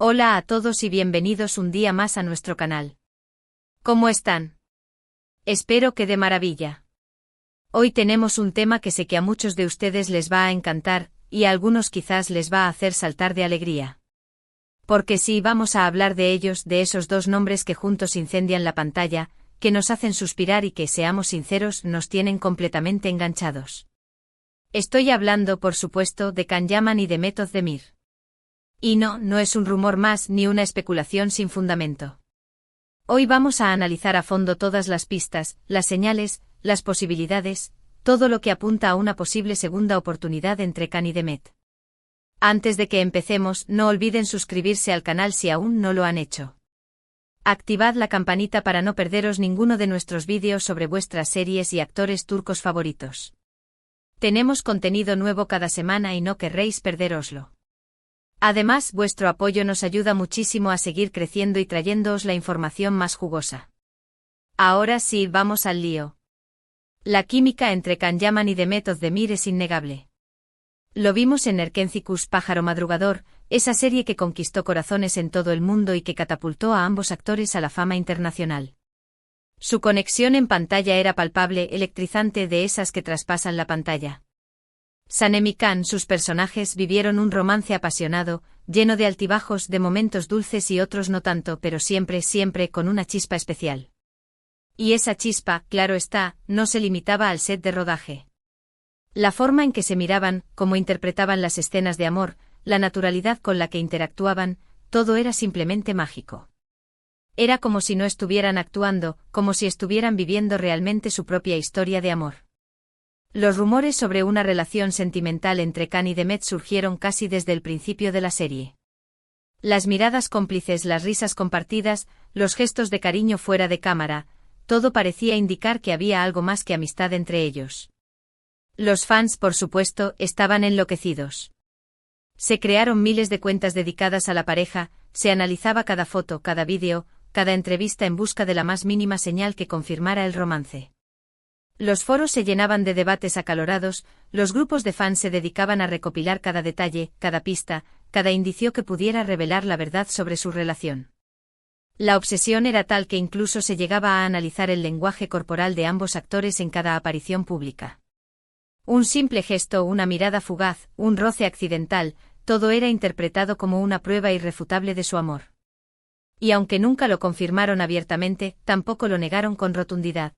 Hola a todos y bienvenidos un día más a nuestro canal. ¿Cómo están? Espero que de maravilla. Hoy tenemos un tema que sé que a muchos de ustedes les va a encantar, y a algunos quizás les va a hacer saltar de alegría. Porque sí, vamos a hablar de ellos, de esos dos nombres que juntos incendian la pantalla, que nos hacen suspirar y que, seamos sinceros, nos tienen completamente enganchados. Estoy hablando, por supuesto, de Can Yaman y de Method Demir. Y no es un rumor más ni una especulación sin fundamento. Hoy vamos a analizar a fondo todas las pistas, las señales, las posibilidades, todo lo que apunta a una posible segunda oportunidad entre Can y Demet. Antes de que empecemos, no olviden suscribirse al canal si aún no lo han hecho. Activad la campanita para no perderos ninguno de nuestros vídeos sobre vuestras series y actores turcos favoritos. Tenemos contenido nuevo cada semana y no querréis perderoslo. Además, vuestro apoyo nos ayuda muchísimo a seguir creciendo y trayéndoos la información más jugosa. Ahora sí, vamos al lío. La química entre Can Yaman y Method Demir es innegable. Lo vimos en Erkencikus Pájaro Madrugador, esa serie que conquistó corazones en todo el mundo y que catapultó a ambos actores a la fama internacional. Su conexión en pantalla era palpable, electrizante, de esas que traspasan la pantalla. Sanem y Can, sus personajes, vivieron un romance apasionado, lleno de altibajos, de momentos dulces y otros no tanto, pero siempre con una chispa especial. Y esa chispa, claro está, no se limitaba al set de rodaje. La forma en que se miraban, cómo interpretaban las escenas de amor, la naturalidad con la que interactuaban, todo era simplemente mágico. Era como si no estuvieran actuando, como si estuvieran viviendo realmente su propia historia de amor. Los rumores sobre una relación sentimental entre Can y Demet surgieron casi desde el principio de la serie. Las miradas cómplices, las risas compartidas, los gestos de cariño fuera de cámara, todo parecía indicar que había algo más que amistad entre ellos. Los fans, por supuesto, estaban enloquecidos. Se crearon miles de cuentas dedicadas a la pareja, se analizaba cada foto, cada vídeo, cada entrevista en busca de la más mínima señal que confirmara el romance. Los foros se llenaban de debates acalorados, los grupos de fans se dedicaban a recopilar cada detalle, cada pista, cada indicio que pudiera revelar la verdad sobre su relación. La obsesión era tal que incluso se llegaba a analizar el lenguaje corporal de ambos actores en cada aparición pública. Un simple gesto, una mirada fugaz, un roce accidental, todo era interpretado como una prueba irrefutable de su amor. Y aunque nunca lo confirmaron abiertamente, tampoco lo negaron con rotundidad.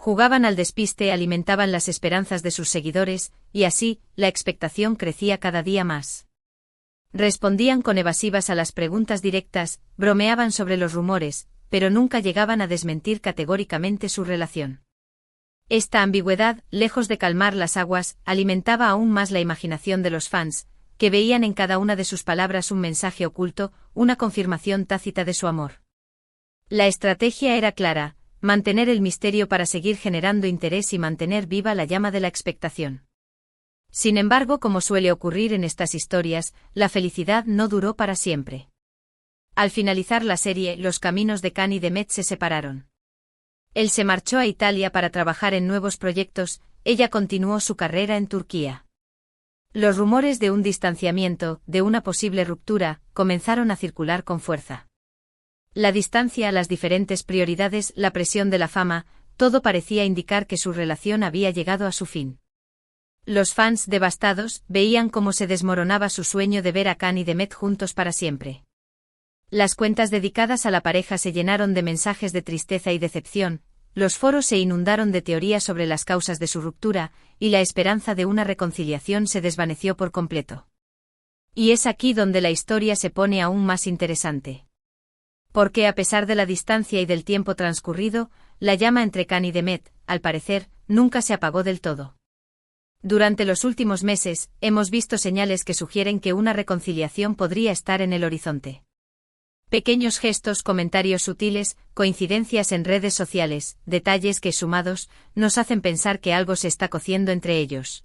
Jugaban al despiste, alimentaban las esperanzas de sus seguidores, y así, la expectación crecía cada día más. Respondían con evasivas a las preguntas directas, bromeaban sobre los rumores, pero nunca llegaban a desmentir categóricamente su relación. Esta ambigüedad, lejos de calmar las aguas, alimentaba aún más la imaginación de los fans, que veían en cada una de sus palabras un mensaje oculto, una confirmación tácita de su amor. La estrategia era clara: mantener el misterio para seguir generando interés y mantener viva la llama de la expectación. Sin embargo, como suele ocurrir en estas historias, la felicidad no duró para siempre. Al finalizar la serie, los caminos de Can y Demet se separaron. Él se marchó a Italia para trabajar en nuevos proyectos, ella continuó su carrera en Turquía. Los rumores de un distanciamiento, de una posible ruptura, comenzaron a circular con fuerza. La distancia, las diferentes prioridades, la presión de la fama, todo parecía indicar que su relación había llegado a su fin. Los fans, devastados, veían cómo se desmoronaba su sueño de ver a Can y Demet juntos para siempre. Las cuentas dedicadas a la pareja se llenaron de mensajes de tristeza y decepción, los foros se inundaron de teorías sobre las causas de su ruptura, y la esperanza de una reconciliación se desvaneció por completo. Y es aquí donde la historia se pone aún más interesante. Porque a pesar de la distancia y del tiempo transcurrido, la llama entre Can y Demet, al parecer, nunca se apagó del todo. Durante los últimos meses, hemos visto señales que sugieren que una reconciliación podría estar en el horizonte. Pequeños gestos, comentarios sutiles, coincidencias en redes sociales, detalles que, sumados, nos hacen pensar que algo se está cociendo entre ellos.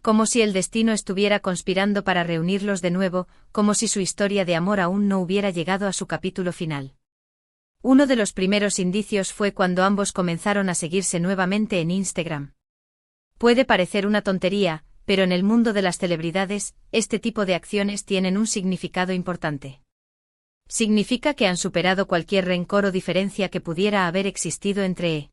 Como si el destino estuviera conspirando para reunirlos de nuevo, como si su historia de amor aún no hubiera llegado a su capítulo final. Uno de los primeros indicios fue cuando ambos comenzaron a seguirse nuevamente en Instagram. Puede parecer una tontería, pero en el mundo de las celebridades, este tipo de acciones tienen un significado importante. Significa que han superado cualquier rencor o diferencia que pudiera haber existido entre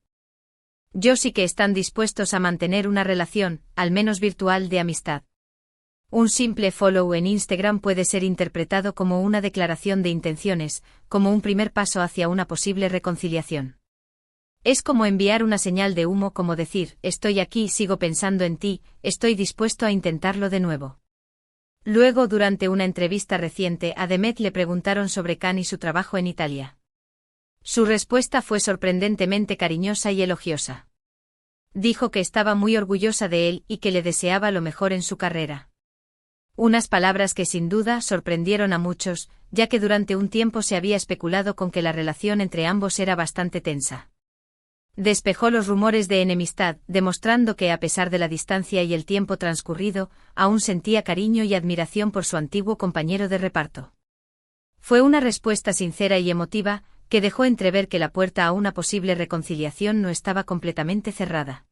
ellos y que están dispuestos a mantener una relación, al menos virtual, de amistad. Un simple follow en Instagram puede ser interpretado como una declaración de intenciones, como un primer paso hacia una posible reconciliación. Es como enviar una señal de humo, como decir, estoy aquí, sigo pensando en ti, estoy dispuesto a intentarlo de nuevo. Luego, durante una entrevista reciente, a Demet le preguntaron sobre Khan y su trabajo en Italia. Su respuesta fue sorprendentemente cariñosa y elogiosa. Dijo que estaba muy orgullosa de él y que le deseaba lo mejor en su carrera. Unas palabras que sin duda sorprendieron a muchos, ya que durante un tiempo se había especulado con que la relación entre ambos era bastante tensa. Despejó los rumores de enemistad, demostrando que a pesar de la distancia y el tiempo transcurrido, aún sentía cariño y admiración por su antiguo compañero de reparto. Fue una respuesta sincera y emotiva, que dejó entrever que la puerta a una posible reconciliación no estaba completamente cerrada.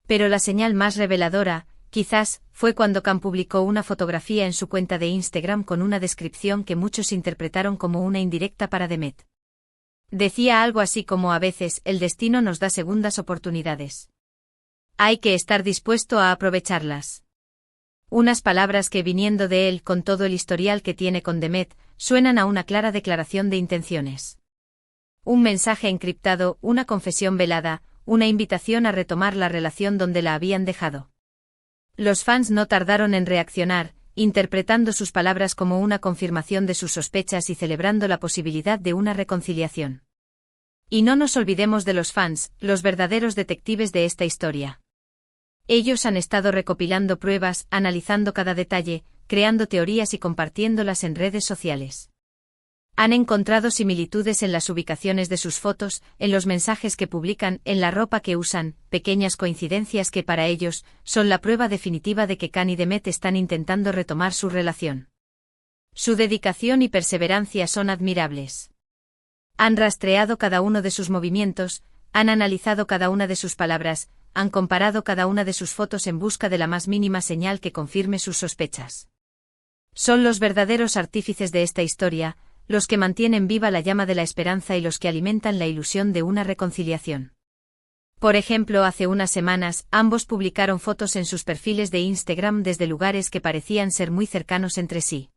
Pero la señal más reveladora, quizás, fue cuando Khan publicó una fotografía en su cuenta de Instagram con una descripción que muchos interpretaron como una indirecta para Demet. Decía algo así como: a veces el destino nos da segundas oportunidades. Hay que estar dispuesto a aprovecharlas. Unas palabras que, viniendo de él con todo el historial que tiene con Demet, suenan a una clara declaración de intenciones. Un mensaje encriptado, una confesión velada, una invitación a retomar la relación donde la habían dejado. Los fans no tardaron en reaccionar, interpretando sus palabras como una confirmación de sus sospechas y celebrando la posibilidad de una reconciliación. Y no nos olvidemos de los fans, los verdaderos detectives de esta historia. Ellos han estado recopilando pruebas, analizando cada detalle, creando teorías y compartiéndolas en redes sociales. Han encontrado similitudes en las ubicaciones de sus fotos, en los mensajes que publican, en la ropa que usan, pequeñas coincidencias que para ellos son la prueba definitiva de que Khan y Demet están intentando retomar su relación. Su dedicación y perseverancia son admirables. Han rastreado cada uno de sus movimientos, han analizado cada una de sus palabras, han comparado cada una de sus fotos en busca de la más mínima señal que confirme sus sospechas. Son los verdaderos artífices de esta historia, los que mantienen viva la llama de la esperanza y los que alimentan la ilusión de una reconciliación. Por ejemplo, hace unas semanas, ambos publicaron fotos en sus perfiles de Instagram desde lugares que parecían ser muy cercanos entre sí.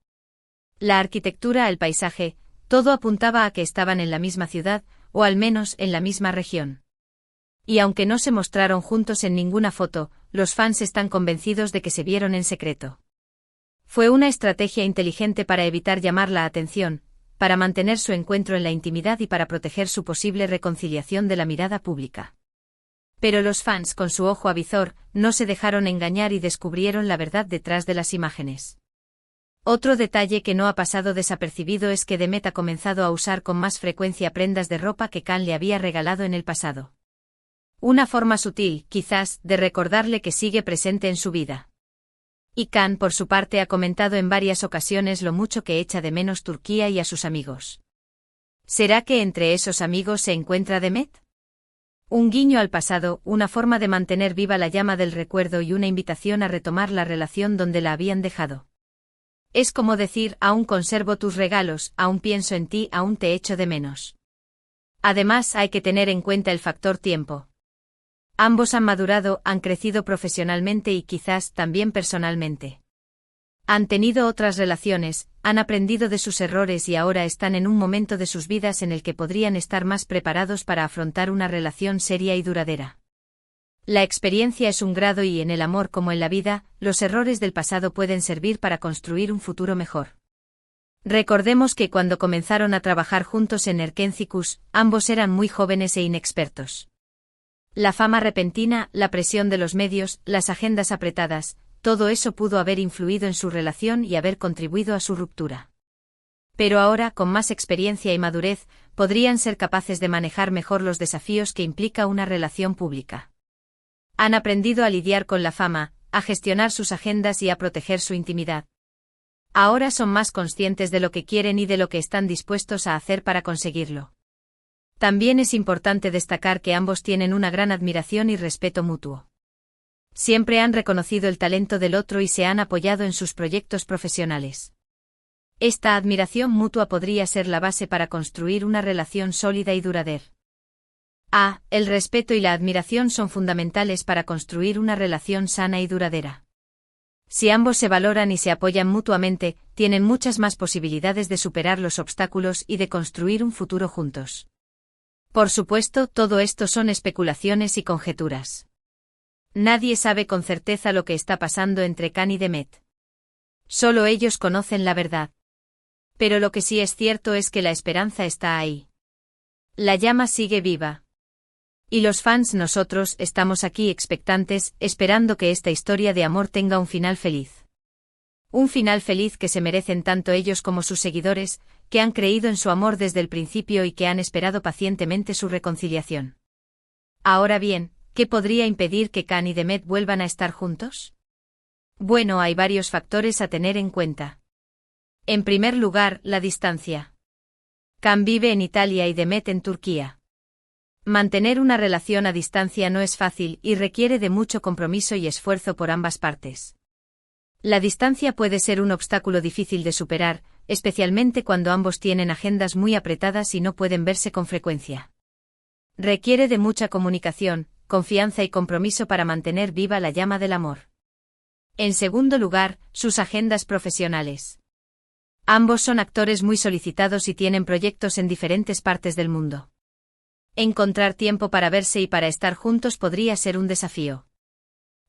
La arquitectura, el paisaje, todo apuntaba a que estaban en la misma ciudad, o al menos en la misma región. Y aunque no se mostraron juntos en ninguna foto, los fans están convencidos de que se vieron en secreto. Fue una estrategia inteligente para evitar llamar la atención, para mantener su encuentro en la intimidad y para proteger su posible reconciliación de la mirada pública. Pero los fans, con su ojo avizor, no se dejaron engañar y descubrieron la verdad detrás de las imágenes. Otro detalle que no ha pasado desapercibido es que Demet ha comenzado a usar con más frecuencia prendas de ropa que Khan le había regalado en el pasado. Una forma sutil, quizás, de recordarle que sigue presente en su vida. Y Khan, por su parte, ha comentado en varias ocasiones lo mucho que echa de menos Turquía y a sus amigos. ¿Será que entre esos amigos se encuentra Demet? Un guiño al pasado, una forma de mantener viva la llama del recuerdo y una invitación a retomar la relación donde la habían dejado. Es como decir, aún conservo tus regalos, aún pienso en ti, aún te echo de menos. Además, hay que tener en cuenta el factor tiempo. Ambos han madurado, han crecido profesionalmente y quizás también personalmente. Han tenido otras relaciones, han aprendido de sus errores y ahora están en un momento de sus vidas en el que podrían estar más preparados para afrontar una relación seria y duradera. La experiencia es un grado y en el amor como en la vida, los errores del pasado pueden servir para construir un futuro mejor. Recordemos que cuando comenzaron a trabajar juntos en Erkencicus, ambos eran muy jóvenes e inexpertos. La fama repentina, la presión de los medios, las agendas apretadas, todo eso pudo haber influido en su relación y haber contribuido a su ruptura. Pero ahora, con más experiencia y madurez, podrían ser capaces de manejar mejor los desafíos que implica una relación pública. Han aprendido a lidiar con la fama, a gestionar sus agendas y a proteger su intimidad. Ahora son más conscientes de lo que quieren y de lo que están dispuestos a hacer para conseguirlo. También es importante destacar que ambos tienen una gran admiración y respeto mutuo. Siempre han reconocido el talento del otro y se han apoyado en sus proyectos profesionales. Esta admiración mutua podría ser la base para construir una relación sólida y duradera. El respeto y la admiración son fundamentales para construir una relación sana y duradera. Si ambos se valoran y se apoyan mutuamente, tienen muchas más posibilidades de superar los obstáculos y de construir un futuro juntos. Por supuesto, todo esto son especulaciones y conjeturas. Nadie sabe con certeza lo que está pasando entre Can y Demet. Solo ellos conocen la verdad. Pero lo que sí es cierto es que la esperanza está ahí. La llama sigue viva. Y los fans, nosotros, estamos aquí expectantes, esperando que esta historia de amor tenga un final feliz. Un final feliz que se merecen tanto ellos como sus seguidores, que han creído en su amor desde el principio y que han esperado pacientemente su reconciliación. Ahora bien, ¿qué podría impedir que Can y Demet vuelvan a estar juntos? Bueno, hay varios factores a tener en cuenta. En primer lugar, la distancia. Can vive en Italia y Demet en Turquía. Mantener una relación a distancia no es fácil y requiere de mucho compromiso y esfuerzo por ambas partes. La distancia puede ser un obstáculo difícil de superar, especialmente cuando ambos tienen agendas muy apretadas y no pueden verse con frecuencia. Requiere de mucha comunicación, confianza y compromiso para mantener viva la llama del amor. En segundo lugar, sus agendas profesionales. Ambos son actores muy solicitados y tienen proyectos en diferentes partes del mundo. Encontrar tiempo para verse y para estar juntos podría ser un desafío.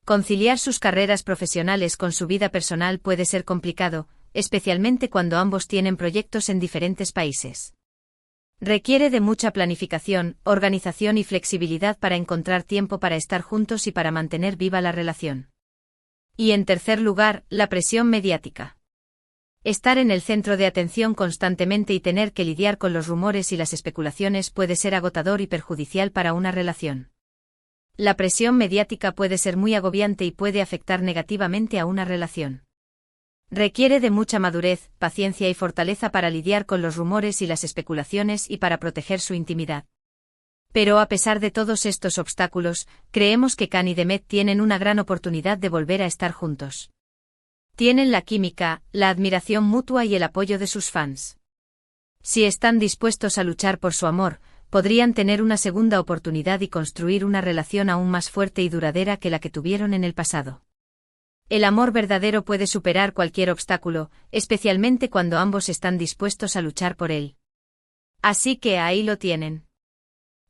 Conciliar sus carreras profesionales con su vida personal puede ser complicado, especialmente cuando ambos tienen proyectos en diferentes países. Requiere de mucha planificación, organización y flexibilidad para encontrar tiempo para estar juntos y para mantener viva la relación. Y en tercer lugar, la presión mediática. Estar en el centro de atención constantemente y tener que lidiar con los rumores y las especulaciones puede ser agotador y perjudicial para una relación. La presión mediática puede ser muy agobiante y puede afectar negativamente a una relación. Requiere de mucha madurez, paciencia y fortaleza para lidiar con los rumores y las especulaciones y para proteger su intimidad. Pero a pesar de todos estos obstáculos, creemos que Can y Demet tienen una gran oportunidad de volver a estar juntos. Tienen la química, la admiración mutua y el apoyo de sus fans. Si están dispuestos a luchar por su amor, podrían tener una segunda oportunidad y construir una relación aún más fuerte y duradera que la que tuvieron en el pasado. El amor verdadero puede superar cualquier obstáculo, especialmente cuando ambos están dispuestos a luchar por él. Así que ahí lo tienen.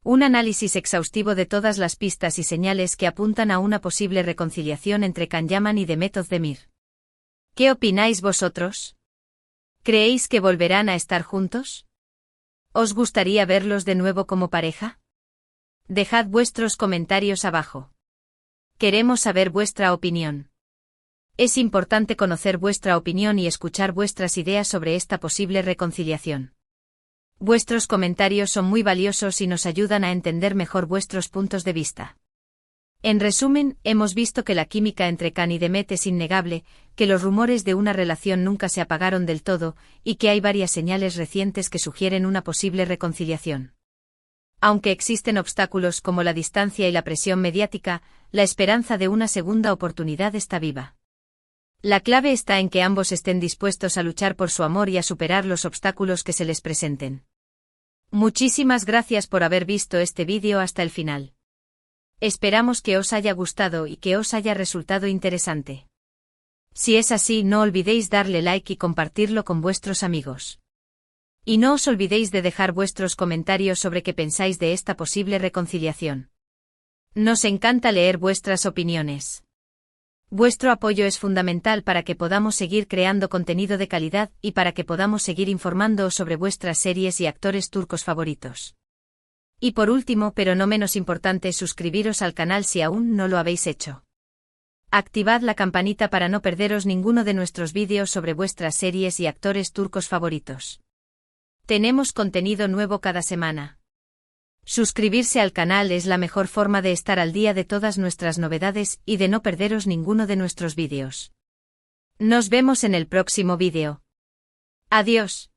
Un análisis exhaustivo de todas las pistas y señales que apuntan a una posible reconciliación entre Can Yaman y Demet Özdemir. ¿Qué opináis vosotros? ¿Creéis que volverán a estar juntos? ¿Os gustaría verlos de nuevo como pareja? Dejad vuestros comentarios abajo. Queremos saber vuestra opinión. Es importante conocer vuestra opinión y escuchar vuestras ideas sobre esta posible reconciliación. Vuestros comentarios son muy valiosos y nos ayudan a entender mejor vuestros puntos de vista. En resumen, hemos visto que la química entre Can y Demet es innegable, que los rumores de una relación nunca se apagaron del todo, y que hay varias señales recientes que sugieren una posible reconciliación. Aunque existen obstáculos como la distancia y la presión mediática, la esperanza de una segunda oportunidad está viva. La clave está en que ambos estén dispuestos a luchar por su amor y a superar los obstáculos que se les presenten. Muchísimas gracias por haber visto este vídeo hasta el final. Esperamos que os haya gustado y que os haya resultado interesante. Si es así, no olvidéis darle like y compartirlo con vuestros amigos. Y no os olvidéis de dejar vuestros comentarios sobre qué pensáis de esta posible reconciliación. Nos encanta leer vuestras opiniones. Vuestro apoyo es fundamental para que podamos seguir creando contenido de calidad y para que podamos seguir informándoos sobre vuestras series y actores turcos favoritos. Y por último, pero no menos importante, suscribiros al canal si aún no lo habéis hecho. Activad la campanita para no perderos ninguno de nuestros vídeos sobre vuestras series y actores turcos favoritos. Tenemos contenido nuevo cada semana. Suscribirse al canal es la mejor forma de estar al día de todas nuestras novedades y de no perderos ninguno de nuestros vídeos. Nos vemos en el próximo vídeo. Adiós.